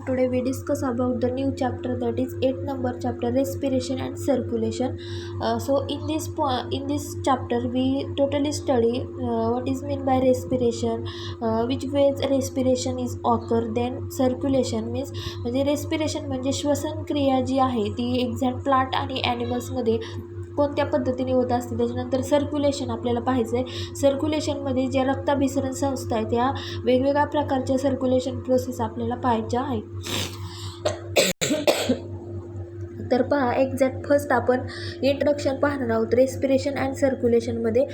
everyone, today we discuss about the new chapter, that is 8th number chapter, respiration and circulation. So in this chapter we totally study what is meant by respiration, which ways respiration is occur, then circulation means म्हणजे respiration म्हणजे श्वसन क्रिया जी आहे ती exact plant आणि ॲनिमल्समध्ये कोणत्या पद्धतीने होत असते. त्याच्यानंतर सर्क्युलेशन आपल्याला पाहायचं आहे. सर्क्युलेशनमध्ये ज्या रक्ताभिसरण संस्था आहेत त्या वेगवेगळ्या प्रकारच्या सर्क्युलेशन प्रोसेस आपल्याला पाहायच्या आहे. तर पहा एक्झॅक्ट फर्स्ट आपण इंट्रोडक्शन पाहणार आहोत रेस्पिरेशन अँड सर्क्युलेशनमध्ये.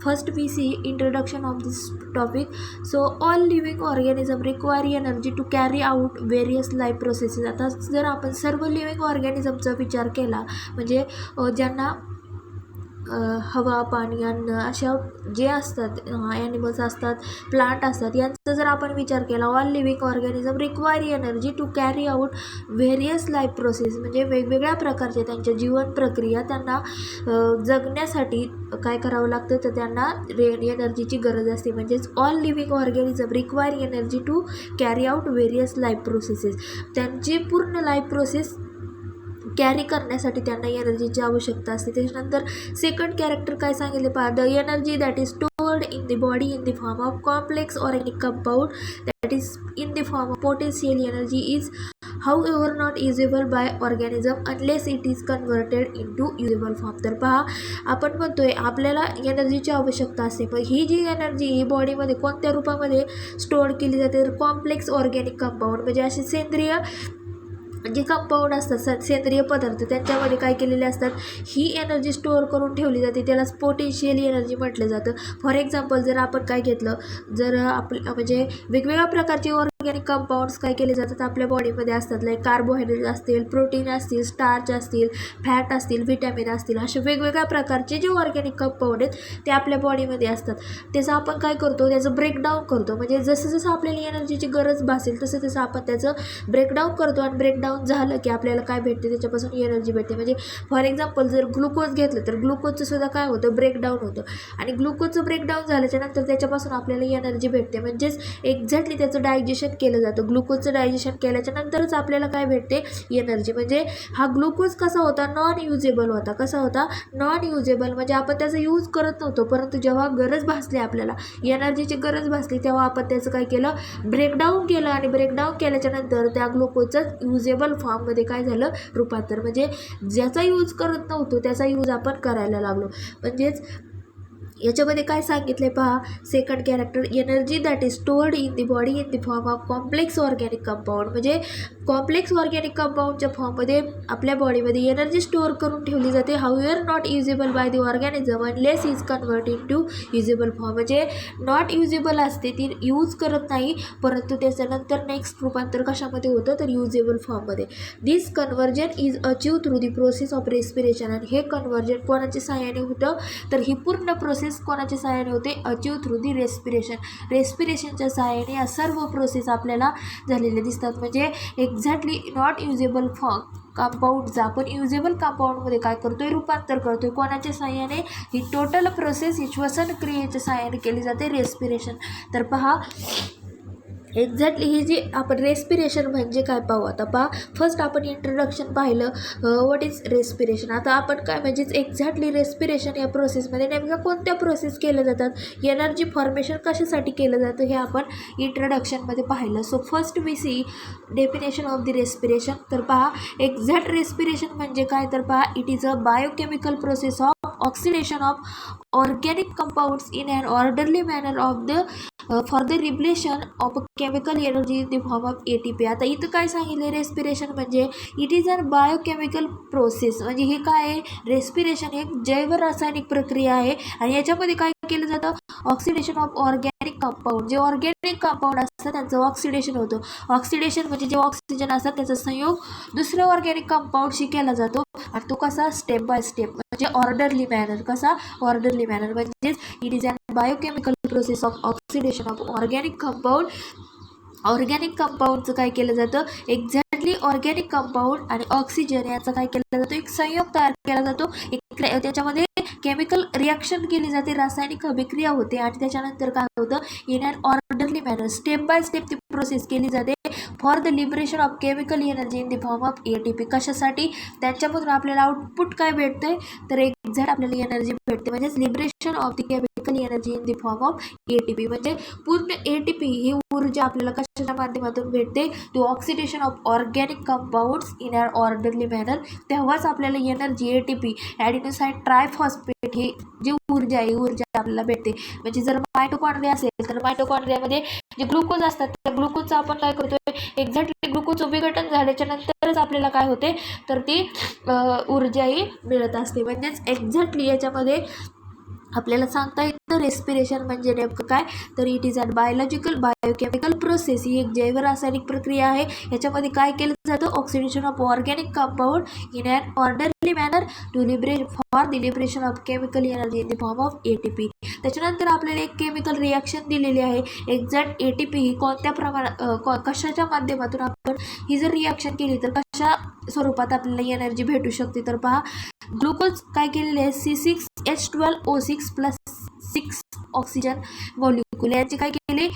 First we see introduction of this topic. So all living organism require energy to carry out various life processes. आता जर आपण सर्व लिव्हिंग ऑर्गॅनिझमचा विचार केला म्हणजे ज्यांना हवा, पाणी, अन्न अशा जे असतात, ॲनिमल्स असतात, प्लांट असतात, यांचा जर आपण विचार केला, all living organism require energy to carry out various life process म्हणजे वेगवेगळ्या प्रकारचे त्यांच्या जीवन प्रक्रिया त्यांना जगण्यासाठी काय करावं लागतं तर त्यांना एनर्जीची गरज असते. म्हणजेच all living organism require energy to carry out various life processes. त्यांची पूर्ण लाईफ प्रोसेस कॅरी करण्यासाठी त्यांना एनर्जीची आवश्यकता असते. त्याच्यानंतर सेकंड कॅरेक्टर काय सांगितले पहा, the energy that is stored in the body in the form of complex organic compound that is in the form of potential energy is however not usable by organism unless it is converted into usable form. तर पहा आपण म्हणतोय आपल्याला एनर्जीची आवश्यकता असते, पण ही जी energy ही बॉडीमध्ये कोणत्या रूपामध्ये स्टोअर केली जाते तर कॉम्प्लेक्स ऑर्गॅनिक कंपाऊंड म्हणजे असे सेंद्रिय जे कंपाऊंड असतात, सेंद्रिय पदार्थ त्यांच्यामध्ये काय केलेले असतात, ही एनर्जी स्टोअर करून ठेवली जाते. त्याला पोटेन्शियल एनर्जी म्हटलं जातं. फॉर एक्झाम्पल जर आपण काय घेतलं, जर म्हणजे वेगवेगळ्या प्रकारचे ऑर्गॅनिक कंपाऊंड्स काय केले जातात आपल्या बॉडीमध्ये असतात, लाईक कार्बोहायड्रेट असतील, प्रोटीन असतील, स्टार्च असतील, फॅट असतील, व्हिटॅमिन असतील, असे वेगवेगळ्या प्रकारचे जे ऑर्गॅनिक कंपाऊंड आहेत ते आपल्या बॉडीमध्ये असतात. त्याचं आपण काय करतो, त्याचं ब्रेकडाऊन करतो. म्हणजे जसं जसं आपल्याला एनर्जीची गरज भासेल तसं तसं आपण त्याचं ब्रेकडाऊन करतो आणि ब्रेकडाऊन झालं की आपल्याला काय भेटते, त्याच्यापासून एनर्जी भेटते. म्हणजे फॉर एक्झाम्पल जर ग्लुकोज घेतलं तर ग्लुकोजचं सुद्धा काय होतं, ब्रेकडाऊन होतं आणि ग्लुकोजचं ब्रेकडाऊन झाल्याच्यानंतर त्याच्यापासून आपल्याला एनर्जी भेटते. म्हणजेच एक्झॅक्टली त्याचं डायजेशन केलं जातं. ग्लुकोजचं डायजेशन केल्याच्या नंतरच आपल्याला काय भेटते, एनर्जी. म्हणजे हा ग्लुकोज कसा होता, नॉन युजेबल होता. कसा होता, नॉन युजेबल म्हणजे आपण त्याचा यूज करत नव्हतो, परंतु जेव्हा गरज भासली आपल्याला एनर्जीची गरज भासली तेव्हा आपण त्याचं काय केलं, ब्रेकडाऊन केलं आणि ब्रेकडाऊन केल्याच्या नंतर त्या ग्लुकोजचं युजेबल फॉर्ममध्ये काय झालं, रूपांतर. म्हणजे ज्याचा यूज करत नव्हतो त्याचा यूज आपण करायला लागलो. म्हणजेच याच्यामध्ये काय सांगितले पहा, second character energy that is stored in the body in the form of complex organic compound. म्हणजे कॉम्प्लेक्स ऑर्गॅनिक कंपाऊंडच्या फॉर्ममध्ये आपल्या बॉडीमध्ये एनर्जी स्टोअर करून ठेवली जाते. However not usable by the organism unless is converted to usable form. म्हणजे not usable असते, ती यूज करत नाही, परंतु त्याच्यानंतर नेक्स्ट रूपांतर कशामध्ये होतं तर युजेबल फॉर्ममध्ये. This conversion is achieve through the process of respiration. आणि हे कन्व्हर्जन कोणाच्या सहाय्याने होतं तर ही पूर्ण प्रोसेस कोणाच्या सहाय्याने होते, अचीव थ्रू दी रेस्पिरेशन. रेस्पिरेशनच्या सहाय्याने या सर्व प्रोसेस आपल्याला झालेल्या दिसतात. म्हणजे एक्झॅक्टली नॉट युजेबल कंपाऊंडचा आपण युजेबल कंपाऊंडमध्ये काय करतोय, रूपांतर करतोय. कोणाच्या सहाय्याने, ही टोटल प्रोसेस ही श्वसन क्रियेच्या सहाय्याने केली जाते, रेस्पिरेशन. तर पहा एक्झॅक्टली ही जी आपण रेस्पिरेशन म्हणजे काय पाहू. आता पहा फर्स्ट आपण इंट्रोडक्शन पाहिलं, व्हॉट इज रेस्पिरेशन. आता आपण काय म्हणजेच एक्झॅक्टली रेस्पिरेशन या प्रोसेसमध्ये नेमक्या कोणत्या प्रोसेस केल्या जातात, एनर्जी फॉर्मेशन कशासाठी केलं जातं हे आपण इंट्रोडक्शनमध्ये पाहिलं. So first we see definition of the respiration. तर पहा एक्झॅक्ट रेस्पिरेशन म्हणजे काय तर पहा, it is a biochemical process of oxidation of organic compounds in an orderly manner of the for the liberation of chemical energy in the form of ATP. आता इथं काय सांगितलं, रेस्पिरेशन म्हणजे it is a biochemical process. म्हणजे हे काय आहे, respiration एक जैव रासायनिक प्रक्रिया आहे आणि याच्यामध्ये काय केलं जातं, ऑक्सिडेशन ऑफ ऑर्गॅनिक कंपाऊंड. जे ऑर्गॅनिक कंपाऊंड असतात त्यांचं ऑक्सिडेशन होतं. ऑक्सिडेशन म्हणजे जे ऑक्सिजन असतात त्याचा संयोग दुसऱ्या ऑर्गॅनिक कंपाऊंडशी केला जातो आणि तो कसा, स्टेप बाय स्टेप म्हणजे ऑर्डरली मॅनर. कसा, ऑर्डरली मॅनर. म्हणजेच it is a biochemical process of oxidation of organic compound. Organic कंपाऊंडचं काय केलं जातं, एक्झॅक्टली ऑर्गॅनिक कंपाऊंड आणि ऑक्सिजन याचा काय केला जातो, एक संयोग तयार केला जातो. त्याच्यामध्ये केमिकल रिॲक्शन केली जाते, रासायनिक अभिक्रिया होते आणि त्याच्यानंतर काय होतं, in an orderly manner step by step ती प्रोसेस केली जाते. For the liberation of chemical energy in the form of ATP. कशासाठी? त्यांच्यामधून आपल्याला आउटपुट काय भेटतंय तर एक्झॅक्ट आपल्याला एनर्जी भेटते, म्हणजेच liberation of the chemical energy in the form of ATP. म्हणजे पूर्ण ATP ही ऊर्जा आपल्याला कशाच्या माध्यमातून भेटते? To oxidation of organic compounds in a orderly manner. तेव्हाच आपल्याला एनर्जी ATP ॲडिनोसाइन ट्रायफॉस्फेट ही जी ऊर्जा आहे ऊर्जा आपल्याला भेटते. म्हणजे जर मायटोकॉन्ड्रिया असेल तर मायटोकॉन्ड्रियामध्ये जे ग्लुकोज असतात त्या ग्लुकोजचं आपण काय करतोय एक्झॅक्टली ग्लुकोजचं विघटन झाल्याच्या नंतरच आपल्याला काय होते तर ती ऊर्जाही मिळत असते. म्हणजेच एक्झॅक्टली याच्यामध्ये आपल्याला सांगता येतं रेस्पिरेशन म्हणजे नेमकं काय तर it is a biochemical process. ही एक जैवरासायनिक प्रक्रिया आहे. याच्यामध्ये काय केलं जातं oxidation of organic compound in an orderly manner to liberate for the liberation of chemical energy in the form of ATP. त्याच्यानंतर आपल्याला एक केमिकल रिॲक्शन दिलेली आहे. एक्झॅक्ट ATP ही कोणत्या प्रमाणात कशाच्या माध्यमातून आपण ही जर रिॲक्शन केली तर कशा स्वरूपात आपल्याला एनर्जी भेटू शकते तर पहा ग्लुकोज काय केलेले आहे C6H12O6 + 6 ऑक्सिजन मॉलिक्यूल यांचे काय केले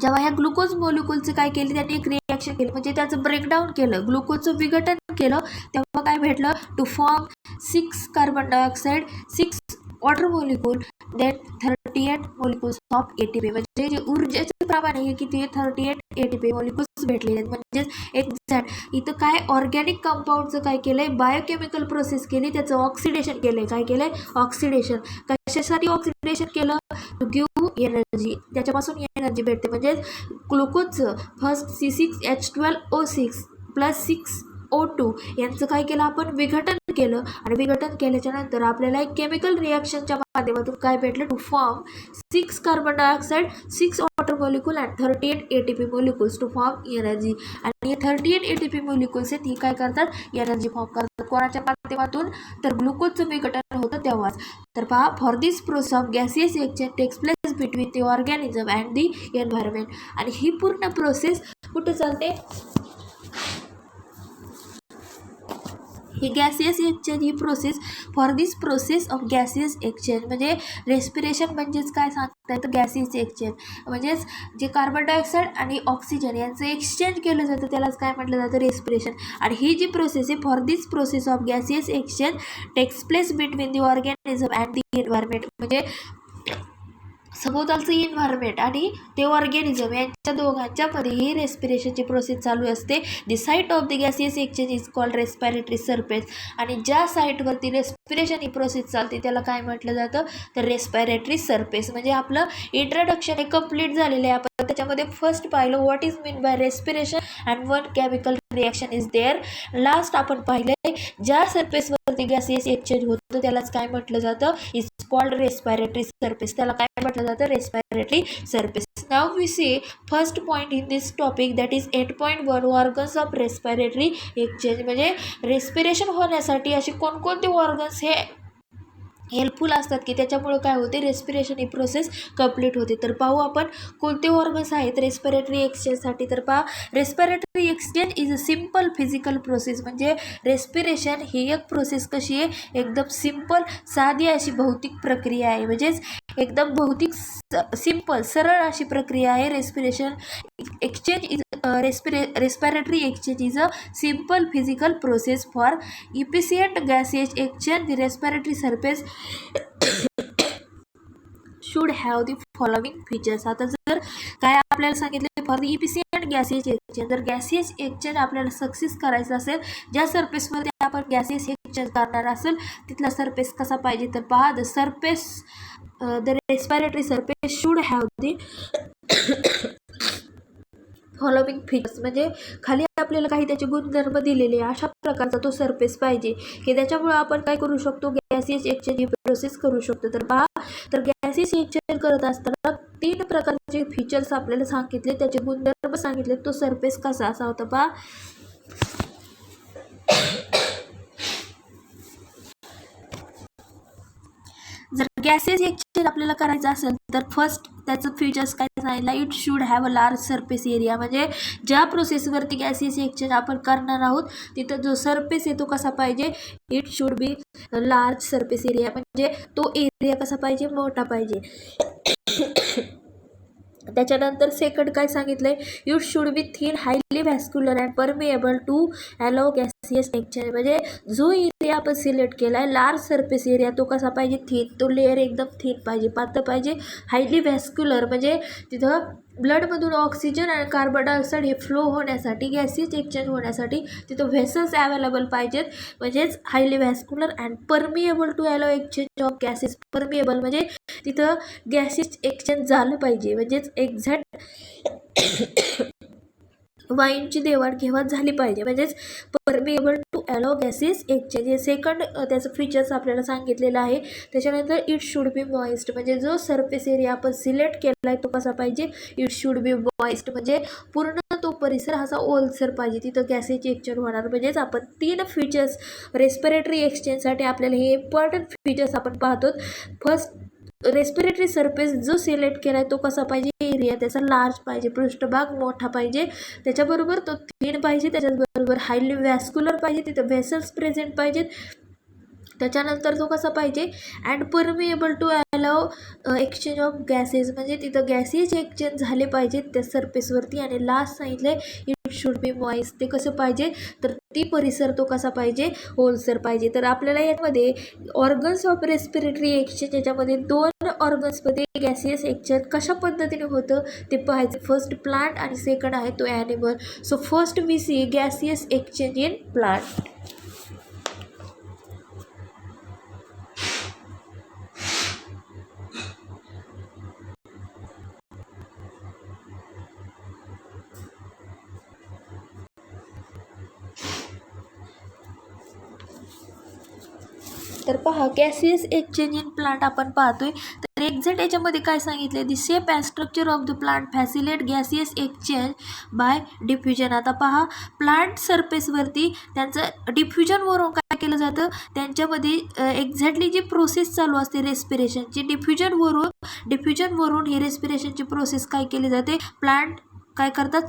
जेव्हा ह्या ग्लुकोज मॉलिक्यूलचं काय केले त्यांनी एक रिॲक्शन केली म्हणजे त्याचं ब्रेकडाऊन केलं ग्लुकोजचं विघटन केलं तेव्हा काय भेटलं to form 6 carbon dioxide 6 water molecule then 38 molecules of ATP. म्हणजे जे ऊर्जेचं प्रमाण आहे किती आहे 38 ATP मॉलिक्यूल्स भेटलेले आहेत. म्हणजेच एक्झॅक्ट इथं काय ऑर्गॅनिक कंपाऊंडचं काय केलं आहे बायोकेमिकल प्रोसेस केली त्याचं ऑक्सिडेशन केलं आहे. काय केलं आहे ऑक्सिडेशन. कशासाठी ऑक्सिडेशन केलं टू गिव्ह एनर्जी त्याच्यापासून एनर्जी भेटते. म्हणजेच ग्लुकोजचं फर्स्ट C6H12O6 + 6O2 यांचं काय केलं आपण विघटन केलं आणि विघटन केल्याच्या नंतर आपल्याला एक केमिकल रिॲक्शनच्या माध्यमातून काय भेटलं to form 6 carbon dioxide 6 water molecule and 38 ATP molecules to form energy. आणि हे 38 ATP मॉलिक्यूल्स आहेत ही काय करतात एनर्जी फॉर्म करतात. कोणाच्या माध्यमातून तर ग्लुकोजचं विघटन होतं तेव्हाच. तर पहा for this process of gaseous exchange takes place between the organism and the environment. आणि ही पूर्ण प्रोसेस कुठं चालते ही गॅसियस एक्सचेंज ही process for this process of gaseous exchange म्हणजे रेस्पिरेशन म्हणजेच काय सांगता येतं गॅसियस एक्सचेंज म्हणजेच जे कार्बन डायऑक्साईड आणि ऑक्सिजन यांचं एक्सचेंज केलं जातं त्यालाच काय म्हटलं जातं रेस्पिरेशन. आणि ही जी प्रोसेस आहे for this process of gaseous exchange takes place between the organism and the environment. म्हणजे सभोवतालचं एन्व्हायरमेंट आणि ते ऑर्गॅनिझम यांच्या दोघांच्या मध्ये ही रेस्पिरेशनची प्रोसेस चालू असते. The site of the gaseous exchange is called respiratory surface. आणि ज्या साईटवरती रेस्पिरेशन ही प्रोसेस चालते त्याला काय म्हटलं जातं तर रेस्पिरेटरी सरफेस. म्हणजे आपलं इंट्रोडक्शन हे कंप्लीट झालेलं आहे. आपण त्याच्यामध्ये फर्स्ट पाहिलं what is mean by respiration and one chemical reaction is there. Last आपण पाहिलं ज्या सरफेसवरती गॅसियस एक्सचेंज होतं त्यालाच काय म्हटलं जातं इज कॉल्ड रेस्पिरेटरी सरफेस. त्याला काय म्हटलं जातं respiratory surface. Now we see first point in this topic that is 8.1 organs of respiratory exchange. म्हणजे रेस्पिरेशन होण्यासाठी असे कोणकोणते ऑर्गन्स हे हेल्पफुल असतात की त्याच्यामुळे काय होते रेस्पिरेशन ही प्रोसेस कंप्लीट होते. तर पाहू आपण कोणते ऑर्गन्स आहेत रेस्पिरेटरी एक्सचेंजसाठी. तर पहा respiratory exchange is a simple physical process. म्हणजे रेस्पिरेशन ही एक प्रोसेस कशी आहे एकदम सिम्पल साधी अशी भौतिक प्रक्रिया आहे. म्हणजेच एकदम भौतिक सिम्पल सरळ अशी प्रक्रिया आहे. Respiration exchange is respiratory exchange is a simple physical process for efficient gaseous exchange. The respiratory surface should have the following features. आता जर काय आपल्याला सांगितलं for the efficient gaseous exchange जर गॅसियस एक्सचेंज आपल्याला सक्सेस करायचं असेल ज्या सरफेसमध्ये आपण गॅसियस एक्सचेंज करणार असेल तिथला सरफेस कसा पाहिजे तर पहा the respiratory surface should have the following features. म्हणजे खाली आपल्याला काही त्याचे गुणधर्म दिलेले अशा प्रकारचा तो सरफेस पाहिजे की त्याच्यामुळे आपण काय करू शकतो गॅसियस एक्सचेंज ही प्रोसेस करू शकतो. तर पहा तर गॅसियस एक्सचेंज करत असताना 3 प्रकारचे फीचर्स आपल्याला सांगितले त्याचे गुणधर्म सांगितले. तो सरफेस कसा असा होता पहा जर गॅसियस एक्सचेंज आपल्याला करायचं असेल तर फर्स्ट त्याचं फीचर्स काय सांगितलं it should have a large surface area. म्हणजे ज्या प्रोसेसवरती गॅसियस एक्सचेंज आपण करणार आहोत तिथं जो सरफेस आहे तो कसा पाहिजे it should B large surface area. म्हणजे तो एरिया कसा पाहिजे मोठा पाहिजे. त्याच्यानंतर सेकंड काय सांगितलंय, it should be thin, highly vascular and permeable to allow gaseous exchange. म्हणजे जो एरिया आपण सिलेक्ट केला आहे लार्ज सरफेस एरिया तो कसा पाहिजे, थिन, तो लेअर एकदम थिन पाहिजे, पातळ पाहिजे. हायली व्हॅस्क्युलर म्हणजे तिथं ब्लडमधून ऑक्सिजन आणि कार्बन डायऑक्साईड हे फ्लो होण्यासाठी, गॅसियस एक्सचेंज होण्यासाठी तिथं व्हेसल्स अवेलेबल पाहिजेत. म्हणजेच highly vascular and permeable to allow exchange of gases. Permeable म्हणजे तिथं गॅसेस एक्सचेंज झालं पाहिजे, म्हणजेच एक्झॅक्ट वाईनची देवाणघेवाण झाली पाहिजे, म्हणजेच permeable to allow gases exchange. हे सेकंड त्याचं फीचर्स आपल्याला सांगितलेलं आहे. त्याच्यानंतर इट शुड बी मॉइस्ट, म्हणजे जो सरफेस एरिया आपण सिलेक्ट केला आहे तो कसा पाहिजे, इट शुड बी मॉइस्ट म्हणजे पूर्ण तो परिसर असा ओलसर पाहिजे, तिथं गॅसेसची एक्सचेंज होणार. म्हणजेच आपण 3 फीचर्स रेस्पिरेटरी एक्सचेंजसाठी आपल्याला हे इम्पॉर्टंट फीचर्स आपण पाहतो. फर्स्ट, रेस्पिरेटरी सरफेस जो सिलेक्ट केला आहे तो कसा पाहिजे, एरिया त्याचा लार्ज पाहिजे, पृष्ठभाग मोठा पाहिजे, त्याच्याबरोबर तो थिन पाहिजे, त्याच्याबरोबर हायली व्हॅस्क्युलर पाहिजे, तिथं व्हेसल्स प्रेझेंट पाहिजेत. त्याच्यानंतर तो कसा पाहिजे, and permeable to allow exchange of gases, म्हणजे तिथं गॅसेस एक्सचेंज झाले पाहिजेत त्या सरफेसवरती. आणि लास्ट सांगितलंय इट शुड बी मॉइस्ट, ते कसं पाहिजे तर ती परिसर तो कसा पाहिजे, ओलसर पाहिजे. तर आपल्याला यामध्ये ऑर्गन्स ऑफ रेस्पिरेटरी एक्सचेंज, याच्यामध्ये 2 ऑर्गन्समध्ये गॅसियस एक्सचेंज कशा पद्धतीने होतं ते पाहायचं. फर्स्ट प्लांट आणि सेकंड आहे तो animal. So first we see gaseous exchange in plant. तर पहा गॅसियस एक्सचेंज इन प्लांट आपण पाहतोय. तर एक्झॅक्ट याच्यामध्ये काय सांगितले, the shape and structure of the plant facilitate gaseous exchange by diffusion. आता पहा प्लांट सरफेसवरती त्यांचं डिफ्युजनवरून काय केलं जातं, त्यांच्यामध्ये एक्झॅक्टली जी प्रोसेस चालू असते रेस्पिरेशनची, डिफ्युजनवरून ही रेस्पिरेशनची प्रोसेस काय केली जाते, प्लांट काय करतात,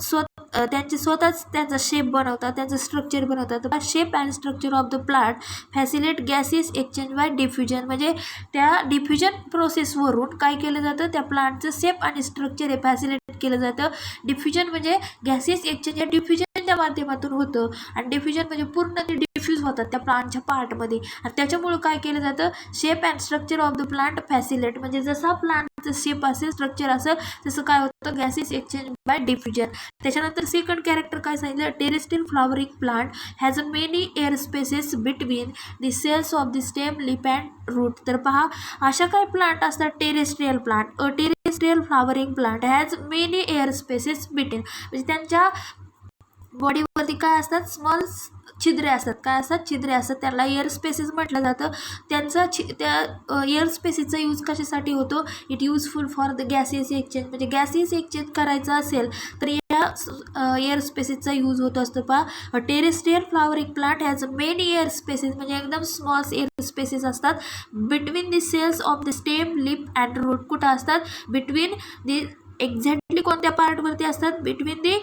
त्यांचे स्वतःच त्यांचा शेप बनवतात, त्यांचं स्ट्रक्चर बनवतात. Shape and structure of the plant facilitate gaseous exchange by diffusion, म्हणजे त्या डिफ्युजन प्रोसेसवरून काय केलं जातं, त्या प्लांटचं शेप आणि स्ट्रक्चर हे फॅसिलेट केलं जातं. डिफ्युजन म्हणजे गॅसियस एक्सचेंज या डिफ्युजनच्या माध्यमातून होतं. आणि डिफ्युजन म्हणजे पूर्ण ते डिफ्यूज होतात त्या प्लांटच्या पार्टमध्ये. आणि त्याच्यामुळं काय केलं जातं, shape and structure of the plant facilitate, म्हणजे जसा प्लांटचं शेप असेल, स्ट्रक्चर असेल, तसं काय होतं, गॅसियस एक्सचेंज बाय डिफ्युजन. त्याच्यानंतर सेकंड कॅरेक्टर काय सांगितलं, terrestrial flowering plant has many air spaces between the cells of the stem, leaf and root. तर पहा अशा काही प्लांट असतात terrestrial plant. Terrestrial flowering plant has many air spaces between, म्हणजे त्यांच्या बॉडीवरती काय असतात, स्मॉल छिद्रे असतात. काय असतात, छिद्रे असतात, त्याला एअर स्पेसेस म्हटलं जातं. त्यांचा त्या एअर स्पेसेसचा यूज कशासाठी होतो, it useful for the gaseous exchange, म्हणजे गॅसियस एक्सचेंज करायचं असेल तर या एअर स्पेसेसचा यूज होत असतो. पहा terrestrial flowering plant has many air spaces, म्हणजे एकदम स्मॉल एअर स्पेसेस असतात. Between the cells of the stem, leaf and root, कुठं असतात, बिटवीन द, एक्झॅक्टली कोणत्या पार्टवरती असतात, between the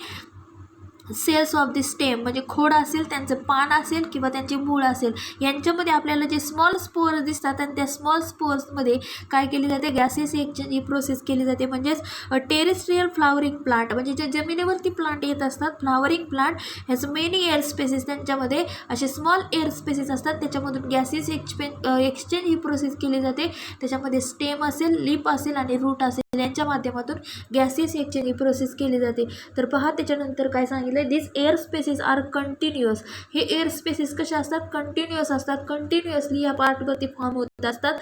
cells of the stem, म्हणजे खोड असेल, त्यांचं पान असेल किंवा त्यांचे मूळ असेल, यांच्यामध्ये आपल्याला जे स्मॉल स्पोअर्स दिसतात आणि त्या स्मॉल स्पोअर्समध्ये काय केली जाते, गॅसियस एक्सचेंज ही प्रोसेस केली जाते. म्हणजेच टेरेस्ट्रियल फ्लॉवरिंग प्लांट म्हणजे जे जमिनीवरती प्लांट येत असतात, flowering plant has many air spaces, त्यांच्यामध्ये असे स्मॉल एअर स्पेसेस असतात, त्याच्यामधून गॅसियस एक्सचेंज ही प्रोसेस केली जाते. त्याच्यामध्ये स्टेम असेल, लिप असेल आणि रूट असेल, यांच्या माध्यमातून गॅसियस एक्सचेंज ही प्रोसेस केली जाते. तर पहा त्याच्यानंतर काय सांगितलं, दिस एअर स्पेसेस आर कंटिन्युअस. हे एअर स्पेसेस कसे असतात, कंटिन्युअस असतात, कंटिन्युअसली या पार्टवरती फॉर्म होत असतात.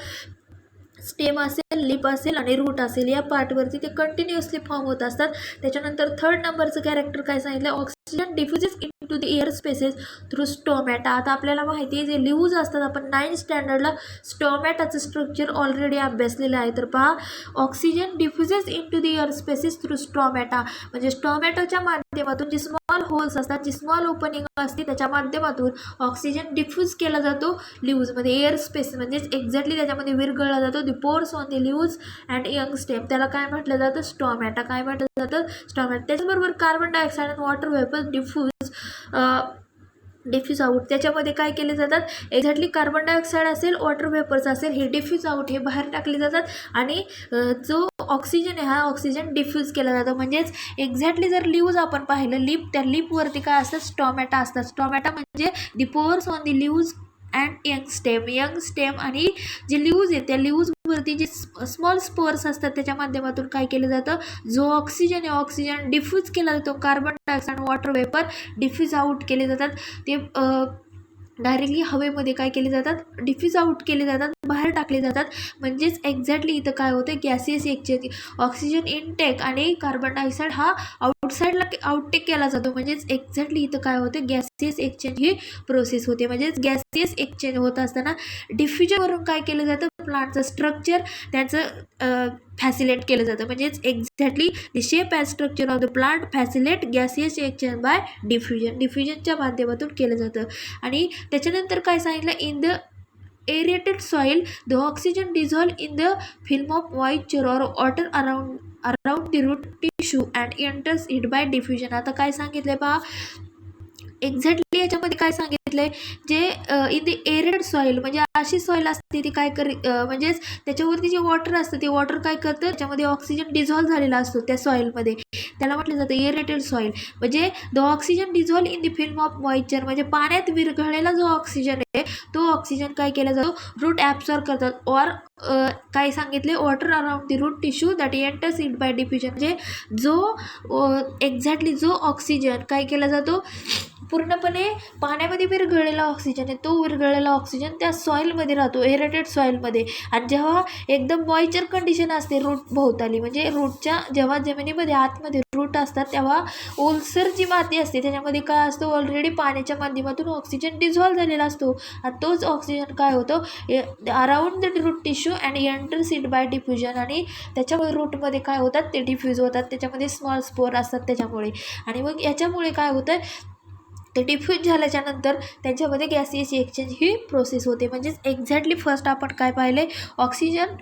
स्टेम असेल, लिप असेल आणि रूट असेल, या पार्टवरती ते कंटिन्युअसली फॉर्म होत असतात. त्याच्यानंतर थर्ड नंबरचं कॅरेक्टर काय सांगितलं, oxygen diffuses into the air spaces through stomata. आता आपल्याला माहिती आहे जे लिव्ज असतात, आपण 9th स्टँडर्डला स्टोमॅटाचं स्ट्रक्चर ऑलरेडी अभ्यासलेलं आहे. तर पहा oxygen diffuses into the air spaces through stomata, म्हणजे स्टोमॅटोच्या माध्यमातून जे स्मॉल होल्स असतात, जी स्मॉल ओपनिंग असते, त्याच्या माध्यमातून ऑक्सिजन डिफ्यूज केला जातो लिव्जमध्ये, एअर स्पेस म्हणजेच एक्झॅक्टली त्याच्यामध्ये विरघळला जातो. The pores on the leaves and young stem, त्याला काय म्हटलं जातं, स्टोमॅटा. काय म्हटलं जातं, स्टोमॅटा. त्याचबरोबर कार्बन डायऑक्साईड आणि water vapour diffuse diffuse out त्याच्यामध्ये काय केले जातात, एक्झॅक्टली कार्बन डायऑक्साईड असेल, वॉटर वेपर्स असेल, हे डिफ्यूज आउट हे बाहेर टाकले जातात आणि जो ऑक्सिजन आहे हा ऑक्सिजन डिफ्यूज केला जातो. म्हणजेच एक्झॅक्टली जर लीव्ज आपण पाहिलं, लीप, त्या लीपवरती काय असतात, स्टॉमॅटा असतात. स्टॉमॅटा म्हणजे the pores on the leaves and young stem आणि जे लीव्ज आहेत त्या लीव्जवरती जे स्मॉल स्पोअर्स असतात त्याच्या माध्यमातून काय केलं जातं, जो ऑक्सिजन आहे ऑक्सिजन डिफ्यूज केला जातो. Carbon dioxide water vapour diffuse out केले जातात. ते डायरेक्टली हवेमध्ये काय केले जातात, डिफ्यूज आउट केले जातात, बाहेर टाकले जातात. म्हणजेच एक्झॅक्टली इथं काय होतं, गॅसियस एक्सचेंज, ऑक्सिजन इनटेक आणि कार्बन डायऑक्साईड हा आउटसाईडला आउटटेक केला जातो. म्हणजेच एक्झॅक्टली इथं काय होतं, गॅसियस एक्सचेंज ही प्रोसेस होते. म्हणजेच गॅसियस एक्सचेंज होत असताना डिफ्युजनवरून काय केलं जातं, प्लांटचं स्ट्रक्चर त्याचं फॅसिलेट केलं जातं. म्हणजेच exactly the shape and structure of the plant facilitate gaseous exchange by डिफ्युजनच्या माध्यमातून केलं जातं. आणि त्याच्यानंतर काय सांगितलं, in the aerated soil the oxygen dissolve in the film of moisture or water around the root tissue and enters it by diffusion. आता काय सांगितलंय पहा, एक्झॅक्टली याच्यामध्ये काय सांगितलंय, जे इन दी एरेड सॉईल म्हणजे अशी सॉईल असते ती काय म्हणजेच त्याच्यावरती जे वॉटर असतं ते वॉटर काय करतं, त्याच्यामध्ये ऑक्सिजन डिझॉल्व्ह झालेला असतो त्या सॉईलमध्ये, त्याला म्हटलं जातं एरेटेड सॉईल. म्हणजे the oxygen dissolve in the film of moisture, म्हणजे पाण्यात विरघळलेला जो ऑक्सिजन आहे तो ऑक्सिजन काय केला जातो, रूट ॲब्सॉर्ब करतात. ऑर काय सांगितले, water around the root tissue that enters it by diffusion. म्हणजे जो एक्झॅक्टली जो ऑक्सिजन काय केला जातो, पूर्णपणे पाण्यामध्ये विरघळलेला ऑक्सिजन आहे, तो विरघळलेला ऑक्सिजन त्या सॉईलमध्ये राहतो, एरेटेड सॉईलमध्ये. आणि जेव्हा एकदम मॉइश्चर कंडिशन असते रूट भोवताली, म्हणजे रूटच्या जेव्हा जमिनीमध्ये आतमध्ये रूट असतात तेव्हा ओलसर जी माती असते त्याच्यामध्ये काय असतो, ऑलरेडी पाण्याच्या माध्यमातून ऑक्सिजन डिझॉल्व्ह झालेला असतो आणि तोच ऑक्सिजन काय होतो, around the root tissue and enters it by diffusion. आणि त्याच्यामुळे रूटमध्ये काय होतात, ते डिफ्यूज होतात, त्याच्यामध्ये स्मॉल स्पोअर असतात त्याच्यामुळे. आणि मग याच्यामुळे काय होतं, ते डिफ्यूज झाल्याच्या नंतर त्यांच्यामध्ये गॅसियस एक्सचेंज ही प्रोसेस होते. म्हणजेच एक्झॅक्टली फर्स्ट आपण काय पाहिले, oxygen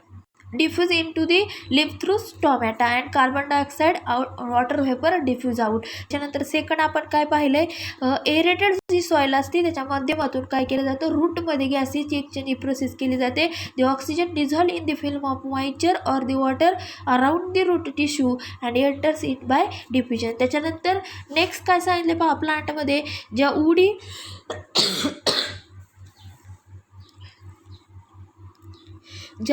diffuse into the leave through stomata and carbon dioxide water vapour diffuse out. त्याच्यानंतर सेकंड आपण काय पाहिलं आहे, एरेटेड जी सॉईल असते त्याच्या माध्यमातून काय केलं जातं, रूटमध्ये गॅसियस एक्सचेंज ही प्रोसेस केली जाते. The oxygen dissolve in the film of moisture or the water around the root tissue and enters it by diffusion. त्याच्यानंतर नेक्स्ट काय सांगितले पहा, प्लांटमध्ये ज्या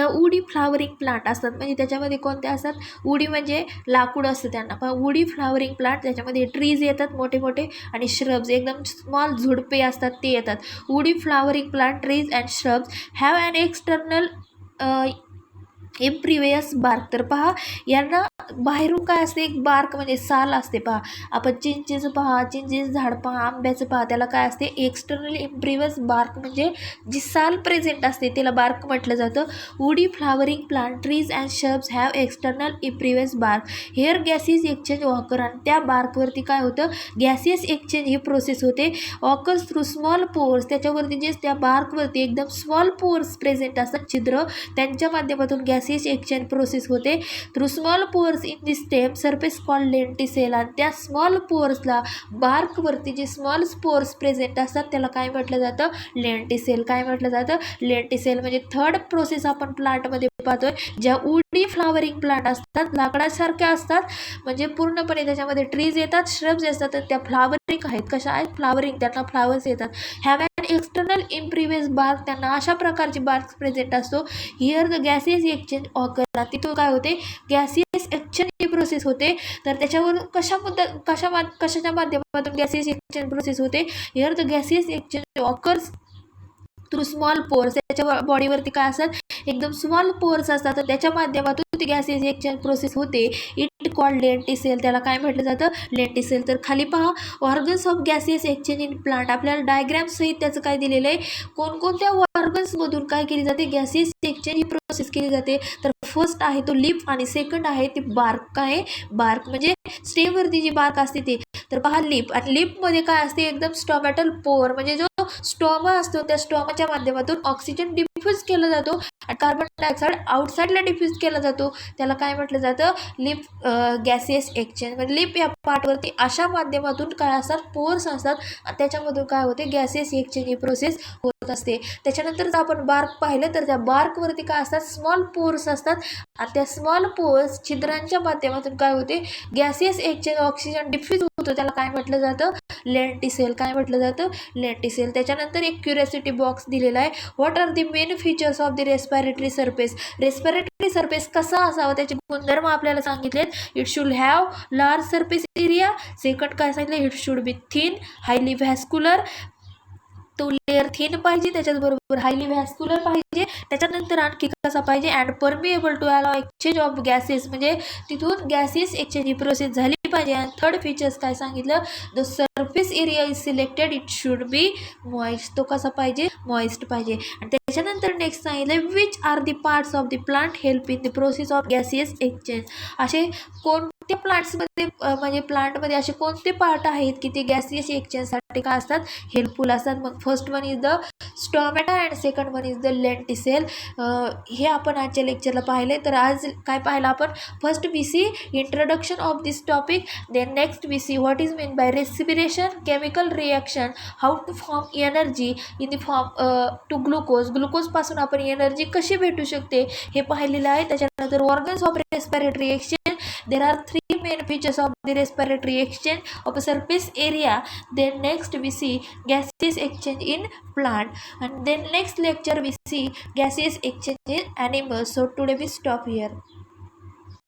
उडी फ्लावरिंग प्लांट असतात, म्हणजे त्याच्यामध्ये कोणते असतात, उडी म्हणजे लाकूड असतं त्यांना, पण उडी फ्लावरिंग प्लांट त्याच्यामध्ये ट्रीज येतात मोठे मोठे आणि श्रब्स एकदम स्मॉल झुडपे असतात ते येतात. Woody flowering plant trees and shrubs have an external impervious bark. तर पहा यांना बाहेरून काय असते, एक बार्क म्हणजे साल असते. पहा आपण चिंचेचं पहा, चिंचेचं झाड पहा, आंब्याचं पहा, त्याला काय असते, एक्सटर्नल इम्प्रिवियस बार्क म्हणजे जी साल प्रेझेंट असते त्याला बार्क म्हटलं जातं. Woody flowering plant trees and shrubs have external impervious bark. Here gaseous exchange occur, आणि त्या बार्कवरती काय होतं, गॅसियस एक्सचेंज ही प्रोसेस होते. ऑकर्स थ्रू स्मॉल पोर्स, त्याच्यावरती जे त्या बार्कवरती एकदम स्मॉल पोर्स प्रेझेंट असतात, छिद्र, त्यांच्या माध्यमातून गॅसियस एक्सचेंज प्रोसेस होते. Through small pores in the stem surface called lenticel. आणि त्या स्मॉल पोर्सला बार्कवरती जे स्मॉल स्पोर्स प्रेझेंट असतात त्याला काय म्हटलं जातं, लेंटिसेल. काय म्हटलं जातं, लेंटिसेल. म्हणजे थर्ड प्रोसेस आपण प्लांटमध्ये पाहतोय, ज्या उडी फ्लावरिंग प्लांट असतात लाकडासारख्या असतात, म्हणजे पूर्णपणे त्याच्यामध्ये ट्रीज येतात, श्रब्स असतात, तर त्या फ्लावरिंग आहेत. कशा आहेत, फ्लावरिंग, त्यांना फ्लावर्स येतात. Have an external impervious bark, त्यांना अशा प्रकारची बार्क प्रेझेंट असतो. Here the gaseous exchange occur, तिथून काय होते, गॅसियस एक्सचेंज ही प्रोसेस होते. तर त्याच्यावर कशाच्या माध्यमातून गॅसियस एक्सचेंज प्रोसेस होते, here the gaseous exchange occurs through small pores. त्याच्या बॉडीवरती काय असतात, एकदम स्मॉल पोर्स असतात, तर त्याच्या माध्यमातून ती गॅसियस एक्सचेंज प्रोसेस होते. इट कॉल्ड लेंटिसेल, त्याला काय म्हटलं जातं, लेंटिसेल. तर खाली पहा, organs of gaseous exchange in plant, आपल्याला डायग्राम सहित त्याचं काय दिलेलं आहे, कोणकोणत्या ऑर्गन्समधून काय केली जाते, गॅसियस एक्सचेंज ही प्रोसेस केली जाते. तर फर्स्ट आहे तो लिफ आणि सेकंड आहे ते बार्क. काय बार्क म्हणजे स्टेमवरती जी बार्क असते ते. तर पहा लिप, आणि लिपमध्ये काय असते, एकदम स्टॉमॅटल पोअर म्हणजे जो स्टॉमा असतो त्या स्टॉमाच्या माध्यमातून ऑक्सिजन डिफ्यूज केला जातो आणि कार्बन डायऑक्साईड आउटसाईडला डिफ्यूज केला जातो. त्याला काय म्हटलं जातं, लिप गॅसियस एक्सचेंज. म्हणजे लिप या पार्टवरती अशा माध्यमातून काय असतात, पोर्स असतात आणि त्याच्यामधून काय होते, गॅसियस एक्सचेंज ही प्रोसेस होत असते. त्याच्यानंतर जर आपण बार्क पाहिलं तर त्या बार्कवरती काय असतात, स्मॉल पोर्स असतात आणि त्या स्मॉल पोर्स छिद्रांच्या माध्यमातून काय होते, गॅसियस एक्सचेंज ऑक्सिजन डिफ्यूज होतो. त्याला काय म्हटलं जातं, लेंटिसेल. काय म्हटलं जातं, लेंटिसेल. त्याच्यानंतर एक क्युरिओसिटी बॉक्स दिलेला आहे. What are the main features of the respiratory surface. Respiratory surface कसा असावा त्याचे गुणधर्म आपल्याला सांगितलेत. It should have large surface area. Second काय सांगितलं, it should be thin, highly vascular. तो लेअर थिन पाहिजे, त्याच्याचबरोबर हायली व्हॅस्क्युलर पाहिजे. त्याच्यानंतर आणखी कसा पाहिजे, and permeable to allow exchange of gases. म्हणजे तिथून गॅसेस एक्सचेंज ही प्रोसेस झाली पाहिजे. आणि थर्ड फीचर्स काय सांगितलं, the surface area is selected, it should B moist. तो कसा पाहिजे, मॉइस्ट पाहिजे. आणि त्याच्यानंतर नेक्स्ट सांगितलं, which are the parts of the plant help in the process of gaseous exchange. असे कोणत्या प्लांट्समध्ये म्हणजे प्लांटमध्ये असे कोणते पार्ट आहेत की ते गॅसियस एक्सचेंजसाठी काय असतात, हेल्पफुल असतात. मग first one is the stomata and second one is the lenticel. हे आपण आजच्या लेक्चरला पाहिले. तर आज काय पाहिलं आपण, first we see introduction of this topic, then next we see what is mean by respiration, chemical reaction, how to form energy in the form to glucose. ग्लुकोजपासून आपण एनर्जी कशी भेटू शकते हे पाहिलेलं आहे. त्याच्यानंतर organs of respiratory exchange, there are three main features of the respiratory exchange of a surface area. Then next we see gaseous exchange in plant, and then next lecture we see gaseous exchange in animals. So today we stop here.